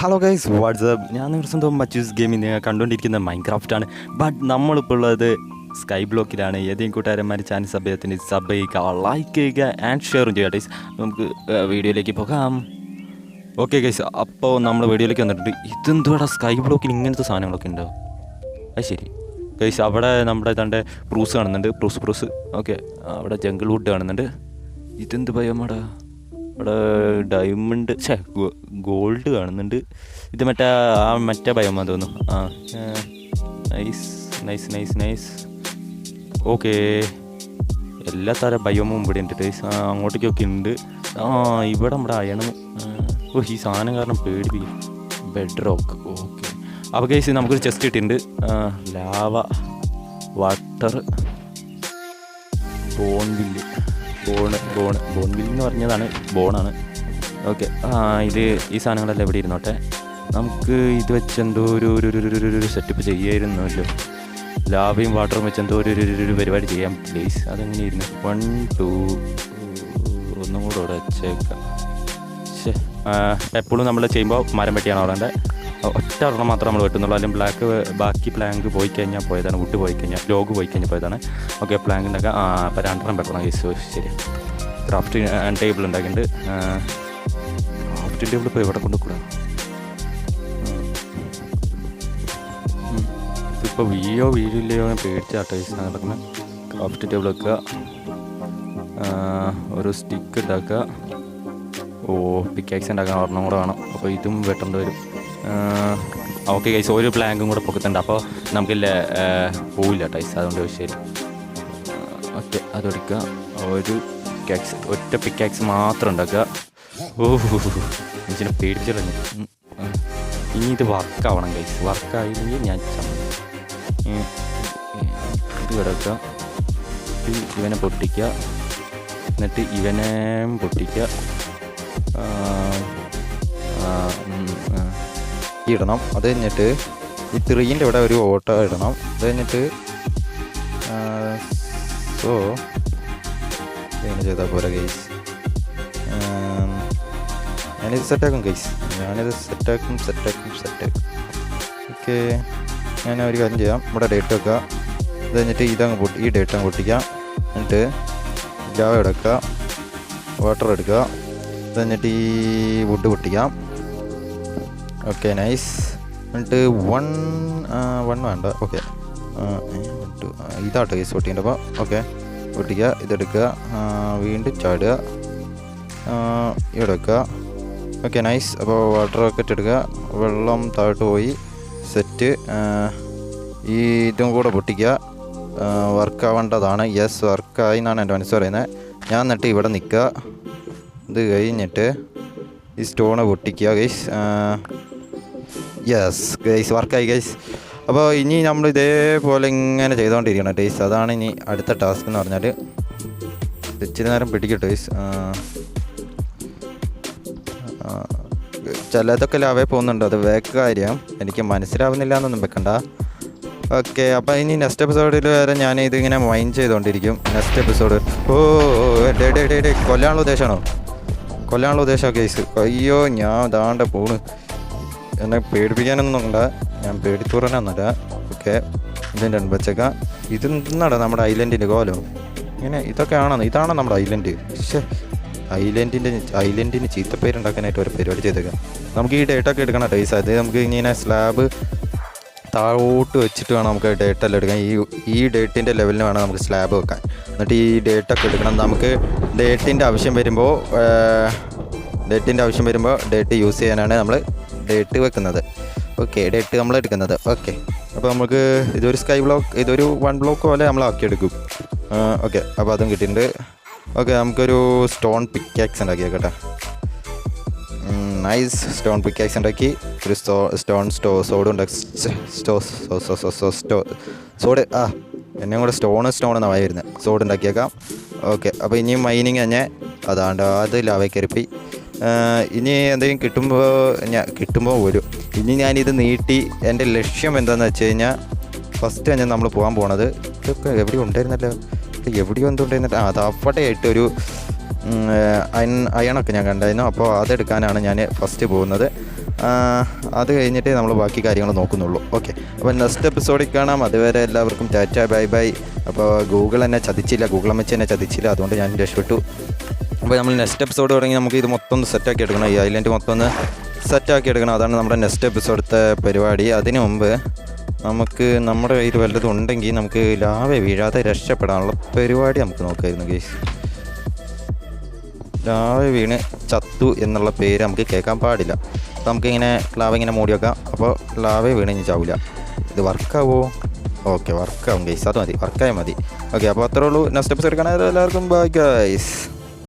Hello guys WhatsApp. ഞാൻ നിങ്ങളുടെ സ്വന്തം മച്ചൂസ് ഗെയിമിൽ കണ്ടുകൊണ്ടിരിക്കുന്ന മൈൻക്രാഫ്റ്റാണ്. ബട്ട് നമ്മളിപ്പോൾ ഉള്ളത് സ്കൈ ബ്ലോക്കിലാണ്. ഏതെങ്കിലും കൂട്ടുകാരന്മാർ ചാനൽ സഭയത്തിന് സബ് ചെയ്യുക, ലൈക്ക് ചെയ്യുക ആൻഡ് ഷെയറും ചെയ്യുക ഗൈസ്. നമുക്ക് വീഡിയോയിലേക്ക് പോകാം. ഓക്കെ ഗൈസ്, അപ്പോൾ നമ്മൾ വീഡിയോയിലേക്ക് വന്നിട്ടുണ്ട്. ഇതെന്തുവാടാ സ്കൈ ബ്ലോക്കിൽ ഇങ്ങനത്തെ സാധനങ്ങളൊക്കെ ഉണ്ടോ? അത് ശരി ഗൈസ്. അവിടെ നമ്മുടെ തൻ്റെ പ്രൂസ് കാണുന്നുണ്ട്. Proves okay. അവിടെ ജംഗിൾ വുഡ് കാണുന്നുണ്ട്. ഇതെന്ത് ഭയമാടാ? അവിടെ ഡയമണ്ട് ഗോൾഡ് കാണുന്നുണ്ട്. ഇത് മറ്റേ ഭയമാ തോന്നുന്നു. നൈസ്. ഓക്കെ, എല്ലാ തരം ബയോമും ഇവിടെ ഉണ്ട് ഗൈസ്. അങ്ങോട്ടേക്കൊക്കെ ഉണ്ട്. ഇവിടെ നമ്മുടെ അയണം. ഈ സാധനം കാരണം പേടിപ്പിക്കും. Bedrock. ഓക്കെ, അപ്പോൾ ഗൈസ് നമുക്കൊരു ചെസ്റ്റ് കിട്ടിയിട്ടുണ്ട്. ലാവ, വാട്ടർ, ബോൺവില്ല് എന്ന് പറഞ്ഞതാണ് ബോണാണ്. ഓക്കെ, ഈ സാധനങ്ങളെല്ലാം എവിടെ ഇരുന്നോട്ടെ. നമുക്ക് ഇത് വെച്ച് എന്തോ ഒരു സെറ്റപ്പ് ചെയ്യായിരുന്നല്ലോ. ലാവയും വാട്ടറും വെച്ച് എന്തോ ഒരു പരിപാടി ചെയ്യാം പ്ലീസ്. അതെങ്ങനെയായിരുന്നു? 1 2 ഒന്നും കൂടെ ഇവിടെ വെച്ചേക്കാം. എപ്പോഴും നമ്മൾ ചെയ്യുമ്പോൾ മരം വെട്ടിയാണ് അവിടെ. ഒറ്റ ഒരെണ്ണം മാത്രം നമ്മൾ വെട്ടുന്നുള്ളൂ. അല്ലെങ്കിൽ ബാക്കി പ്ലാങ്ക് പോയി കഴിഞ്ഞാൽ പോയതാണ്. വുഡ് പോയി കഴിഞ്ഞാൽ, ലോഗ് പോയി കഴിഞ്ഞാൽ പോയതാണ്. ഓക്കെ, പ്ലാങ്ക് ഉണ്ടാക്കാം. അപ്പോൾ 2 വെട്ടണം കേസ്. ശരി, ക്രാഫ്റ്റ് ടേബിൾ ഉണ്ടാക്കിയിട്ടുണ്ട്. ക്രാഫ്റ്റ് ടേബിൾ ഇപ്പോൾ എവിടെ കൊണ്ടുകൂടാ? ഇപ്പോൾ വീഴില്ലയോ പേടിച്ചാട്ടോ ഈ സാധനം നടക്കുന്നത്. ക്രാഫ്റ്റ് ടേബിൾ വെക്കുക, ഒരു സ്റ്റിക്ക് ഉണ്ടാക്കുക. പിക്കാക്സ് ഉണ്ടാക്കാൻ ഒരെണ്ണം കൂടെ വേണം. അപ്പോൾ ഇതും വെട്ടേണ്ടി വരും. ഓക്കെ ഗൈസ്, ഒരു പ്ലാങ്കും കൂടെ പൊക്കത്തുണ്ട്. അപ്പോൾ നമുക്കില്ല പോവില്ല ടൈസ്, അതുകൊണ്ട് ശരി. ഓക്കെ, അതെടുക്കുക. ഒരു പിക്കാക്സ്, ഒറ്റ പിക്കാക്സ് മാത്രം ഉണ്ടാക്കുക. ഇതിനെ പേടിച്ചു കളഞ്ഞു. ഇനി ഇത് വർക്കാവണം ഗൈസ്. വർക്കായില്ലെങ്കിൽ ഞാൻ ഇത് കിടക്കുക. ഇവനെ പൊട്ടിക്കുക, എന്നിട്ട് ഇവനെ പൊട്ടിക്കുക. ഇടണം. അത് കഴിഞ്ഞിട്ട് ഈ 3ൻ്റെ ഇവിടെ ഒരു ഓട്ടോ ഇടണം. അത് കഴിഞ്ഞിട്ട് ഇങ്ങനെ ചെയ്താൽ പോരാ ഗൈസ്. ഞാനിത് സെറ്റാക്കും ഗൈസ്. സെറ്റാക്കും. ഓക്കെ, ഞാൻ ഒരു കാര്യം ചെയ്യാം. ഇവിടെ ഡേറ്റ് വെക്കുക. അത് കഴിഞ്ഞിട്ട് ഈ ഡേറ്റ് അങ്ങ് പൊട്ടിക്കാം. എന്നിട്ട് ജാവ എടുക്കുക, വാട്ടർ എടുക്കുക. അത് കഴിഞ്ഞിട്ട് ഈ വുഡ് പൊട്ടിക്കാം. Okay, nice. എന്നിട്ട് 1 വേണ്ട. ഓക്കെ, ഇതാട്ടോ കേസ് പൊട്ടിൻ്റെ. അപ്പോൾ ഓക്കെ, പൊട്ടിക്കുക. ഇതെടുക്കുക, വീണ്ടും ചാടുക, ഇവിടെ വെക്കുക. Okay, nice. അപ്പോൾ വാട്ടർ ബക്കറ്റ് എടുക്കുക, വെള്ളം താഴോട്ട് പോയി. സെറ്റ്. ഇതും കൂടെ പൊട്ടിക്കുക. വർക്കാവേണ്ടതാണ്. യെസ്, വർക്കായി എന്നാണ് എൻ്റെ മനസ്സ് പറയുന്നത്. ഞാൻ എന്നിട്ട് ഇവിടെ നിൽക്കുക. ഇത് കഴിഞ്ഞിട്ട് ഈ സ്റ്റോണ് പൊട്ടിക്കുക ഗൈസ്. യെസ് ഗൈസ്, വർക്കായി ഗൈസ്. അപ്പോൾ ഇനി നമ്മൾ ഇതേപോലെ ഇങ്ങനെ ചെയ്തുകൊണ്ടിരിക്കണം ഗൈസ്. അതാണ് ഇനി അടുത്ത ടാസ്ക് എന്ന് പറഞ്ഞാൽ. ഇച്ചിരി നേരം പിടിക്കട്ടെ ഗൈസ്. ചിലതൊക്കെ ലാവേ പോകുന്നുണ്ട്. അത് കാര്യം എനിക്ക് മനസ്സിലാവുന്നില്ല എന്നൊന്നും വെക്കണ്ട. ഓക്കെ, അപ്പോൾ ഇനി നെക്സ്റ്റ് എപ്പിസോഡിൽ വരെ ഞാൻ ഇതിങ്ങനെ മൈൻഡ് ചെയ്തുകൊണ്ടിരിക്കും. Next episode. കൊല്ലാനുള്ള ഉദ്ദേശമാണ് കേസ്. അയ്യോ, ഞാൻ ഇതാണ്ട് പോണ്. എന്നെ പേടിപ്പിക്കാനൊന്നും നോക്കണ്ട. ഞാൻ പേടിത്തൂറനൊന്നുമില്ല. ഓക്കെ, ഇതിൻ്റെ വെച്ചേക്കാം. ഇതെന്നാടാ നമ്മുടെ ഐലൻഡിൻ്റെ കോലം? ഇങ്ങനെ ഇതാണോ നമ്മുടെ ഐലൻഡ്? പക്ഷേ ഐലൻഡിന് ചീത്തപ്പേരുണ്ടാക്കാനായിട്ട് ഒരു പരിപാടി ചെയ്തേക്കാം. നമുക്ക് ഈ ഡേറ്റൊക്കെ എടുക്കണം ടൈസ്. അത് നമുക്ക് ഇങ്ങനെ സ്ലാബ് താഴോട്ട് വെച്ചിട്ട് വേണം നമുക്ക് ഡേറ്റ് എല്ലാം എടുക്കാൻ. ഈ ഡേറ്റിൻ്റെ ലെവലിന് വേണം നമുക്ക് സ്ലാബ് വെക്കാൻ. എന്നിട്ട് ഈ ഡേറ്റൊക്കെ എടുക്കണം. നമുക്ക് ഡേറ്റിൻ്റെ ആവശ്യം വരുമ്പോൾ ഡേറ്റ് യൂസ് ചെയ്യാനാണ് നമ്മൾ ഡേറ്റ് വെക്കുന്നത്. ഓക്കെ, ഡേറ്റ് നമ്മൾ എടുക്കുന്നത്. ഓക്കെ, അപ്പോൾ നമുക്ക് ഇതൊരു സ്കൈ ബ്ലോക്ക്, ഇതൊരു 1 ബ്ലോക്ക് പോലെ നമ്മൾ ആക്കിയെടുക്കും. ഓക്കെ, അപ്പോൾ അതും കിട്ടിയിട്ടുണ്ട്. ഓക്കെ, നമുക്കൊരു സ്റ്റോൺ പിക്കാക്സ് ഉണ്ടാക്കിയേക്കട്ടെ. നൈസ്, സ്റ്റോൺ പിക്കാക്സ് ഉണ്ടാക്കി. ഒരു സോഡ് ഉണ്ടാക്കി. സോഡ് എന്നെ കൂടെ സ്റ്റോൺ എന്നാണ് വരുന്നത്. സോഡ് ഉണ്ടാക്കിയേക്കാം. ഓക്കെ, അപ്പോൾ ഇനിയും മൈനിങ് തന്നെ അതാണ്ട് അത് ലാവയ്ക്കരിപ്പി. ഇനി എന്തെങ്കിലും കിട്ടുമ്പോൾ വരും. ഇനി ഞാനിത് നീട്ടി. എൻ്റെ ലക്ഷ്യം എന്താണെന്ന് വെച്ച് കഴിഞ്ഞാൽ, ഫസ്റ്റ് തന്നെ നമ്മൾ പോകാൻ പോണത് ഇതൊക്കെ എവിടെയോ ഉണ്ടായിരുന്നല്ലോ. എവിടെയോ എന്തുണ്ടായിരുന്നില്ല. അത് അവിടെ ആയിട്ട് ഒരു അയണൊക്കെ ഞാൻ കണ്ടായിരുന്നു. അപ്പോൾ അതെടുക്കാനാണ് ഞാൻ ഫസ്റ്റ് പോകുന്നത്. അത് കഴിഞ്ഞിട്ടേ നമ്മൾ ബാക്കി കാര്യങ്ങൾ നോക്കുന്നുള്ളൂ. ഓക്കെ, അപ്പോൾ നെക്സ്റ്റ് എപ്പിസോഡിൽ കാണാം. അതുവരെ എല്ലാവർക്കും ടാറ്റ ബൈ ബൈ. അപ്പോൾ ഗൂഗിൾ എന്നെ ചതിച്ചില്ല, ഗൂഗിൾ അമ്മച്ചി എന്നെ ചതിച്ചില്ല, അതുകൊണ്ട് ഞാൻ രക്ഷപ്പെട്ടു. അപ്പോൾ നമ്മൾ നെക്സ്റ്റ് എപ്പിസോഡ് തുടങ്ങി നമുക്ക് ഇത് മൊത്തം ഒന്ന് സെറ്റാക്കി എടുക്കണം, ഈ ഐലൻഡ് മൊത്തം ഒന്ന് സെറ്റാക്കി എടുക്കണം. അതാണ് നമ്മുടെ നെക്സ്റ്റ് എപ്പിസോഡത്തെ പരിപാടി. അതിനു മുമ്പ് നമുക്ക് നമ്മുടെ കയ്യിൽ വല്ലതും ഉണ്ടെങ്കിൽ നമുക്ക് ലാവ വീഴാതെ രക്ഷപ്പെടാനുള്ള പരിപാടി നമുക്ക് നോക്കായിരുന്നു ഗൈസ്. ലാവ വീണ് ചത്തു എന്നുള്ള പേര് നമുക്ക് കേൾക്കാൻ പാടില്ല. അപ്പോൾ നമുക്കിങ്ങനെ ലാവ ഇങ്ങനെ മൂടി വെക്കാം. അപ്പോൾ ലാവ വീണ് ഇനി ചാവില്ല. ഇത് വർക്കാവോ? ഓക്കെ, വർക്കാവും ഗൈസ്, അത് മതി, വർക്കായാൽ മതി. ഓക്കെ, അപ്പോൾ അത്രേ ഉള്ളൂ. നെക്സ്റ്റ് എപ്പിസോഡ് കാണാൻ എല്ലാവർക്കും ബൈ ഗൈസ്.